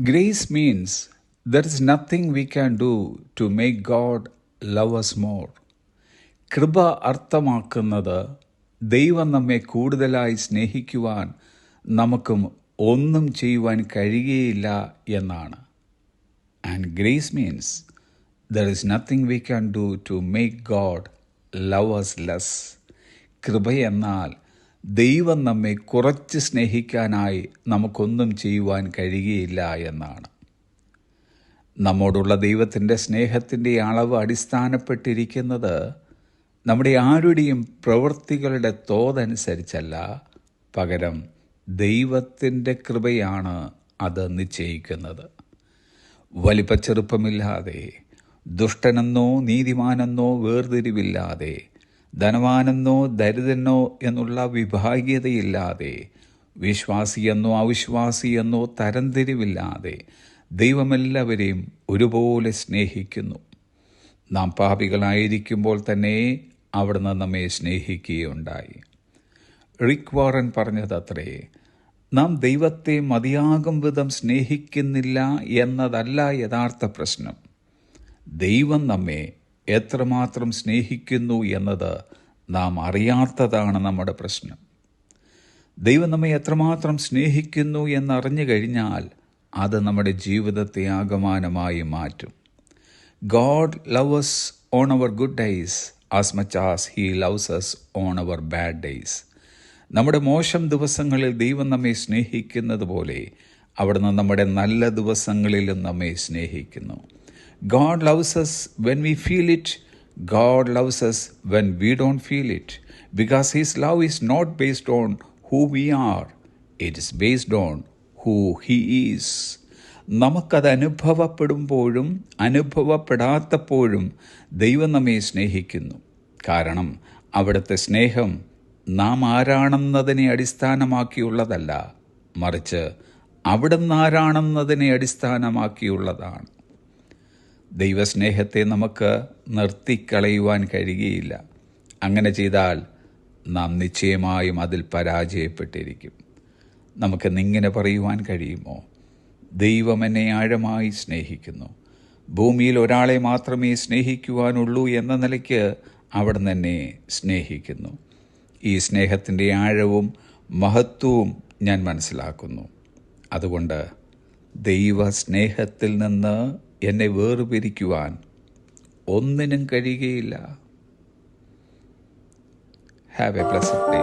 Grace means there is nothing we can do to make God love us more. കൃപ അർത്ഥമാക്കുന്നത് ദൈവം നമ്മെ കൂടുതലായി സ്നേഹിക്കുവാൻ നമുക്കും ഒന്നും ചെയ്യുവാൻ കഴിയുകയില്ല എന്നാണ്. And grace means there is nothing we can do to make God love us less. കൃപയെന്നാൽ ദൈവം നമ്മെ കുറച്ച് സ്നേഹിക്കാനായി നമുക്കൊന്നും ചെയ്യുവാൻ കഴിയുകയില്ല എന്നാണ്. നമ്മോടുള്ള ദൈവത്തിൻ്റെ സ്നേഹത്തിൻ്റെ അളവ് അടിസ്ഥാനപ്പെട്ടിരിക്കുന്നത് നമ്മുടെ ആരുടെയും പ്രവൃത്തികളുടെ തോതനുസരിച്ചല്ല, പകരം ദൈവത്തിൻ്റെ കൃപയാണ് അത് നിശ്ചയിക്കുന്നത്. വലിപ്പച്ചെറുപ്പമില്ലാതെ, ദുഷ്ടനെന്നോ നീതിമാനെന്നോ വേർതിരിവില്ലാതെ, ധനവാനെന്നോ ദരിദ്രനോ എന്നുള്ള വിഭാഗീയതയില്ലാതെ, വിശ്വാസിയെന്നോ അവിശ്വാസിയെന്നോ തരംതിരിവില്ലാതെ ദൈവമെല്ലാവരെയും ഒരുപോലെ സ്നേഹിക്കുന്നു. നാം പാപികളായിരിക്കുമ്പോൾ തന്നെ അവിടുന്ന് നമ്മെ സ്നേഹിക്കുകയുണ്ടായി. റിക് വാറൻ പറഞ്ഞതത്രേ, നാം ദൈവത്തെ മതിയാകും വിധം സ്നേഹിക്കുന്നില്ല എന്നതല്ല യഥാർത്ഥ പ്രശ്നം. ദൈവം നമ്മെ എത്രമാത്രം സ്നേഹിക്കുന്നു എന്നത് നാം അറിയാത്തതാണ് നമ്മുടെ പ്രശ്നം. ദൈവം നമ്മെ എത്രമാത്രം സ്നേഹിക്കുന്നു എന്നറിഞ്ഞു കഴിഞ്ഞാൽ അത് നമ്മുടെ ജീവിതത്തെ ആകമാനമായി മാറ്റും. God loves us on our good days as much as He loves us on our bad days. നമ്മുടെ മോശം ദിവസങ്ങളിൽ ദൈവം നമ്മെ സ്നേഹിക്കുന്നത് പോലെ അവിടുന്ന് നമ്മുടെ നല്ല ദിവസങ്ങളിലും നമ്മെ സ്നേഹിക്കുന്നു. God loves us when we feel it. God loves us when we don't feel it. Because His love is not based on who we are. It is based on who He is. നമുക്കത് അനുഭവപ്പെടുമ്പോഴും അനുഭവപ്പെടാത്തപ്പോഴും ദൈവം നമ്മെ സ്നേഹിക്കുന്നു. കാരണം അവിടുത്തെ സ്നേഹം നാം ആരാണെന്നതിനെ അടിസ്ഥാനമാക്കിയുള്ളതല്ല, മറിച്ച് അവിടുന്ന് ആരാണെന്നതിനെ അടിസ്ഥാനമാക്കിയുള്ളതാണ്. ദൈവസ്നേഹത്തെ നമുക്ക് നിർത്തിക്കളയുവാൻ കഴിയുകയില്ല. അങ്ങനെ ചെയ്താൽ നാം നിശ്ചയമായും അതിൽ പരാജയപ്പെട്ടിരിക്കും. നമുക്കിന്നിങ്ങനെ പറയുവാൻ കഴിയുമോ? ദൈവം എന്നെ ആഴമായി സ്നേഹിക്കുന്നു. ഭൂമിയിൽ ഒരാളെ മാത്രമേ സ്നേഹിക്കുവാനുള്ളൂ എന്ന നിലയ്ക്ക് അവിടുന്ന് എന്നെ സ്നേഹിക്കുന്നു. ഈ സ്നേഹത്തിൻ്റെ ആഴവും മഹത്വവും ഞാൻ മനസ്സിലാക്കുന്നു. അതുകൊണ്ട് ദൈവ സ്നേഹത്തിൽ നിന്ന് എന്നെ വേർപിരിക്കുവാൻ ഒന്നിനും കഴിയുകയില്ല. Have A blessed day.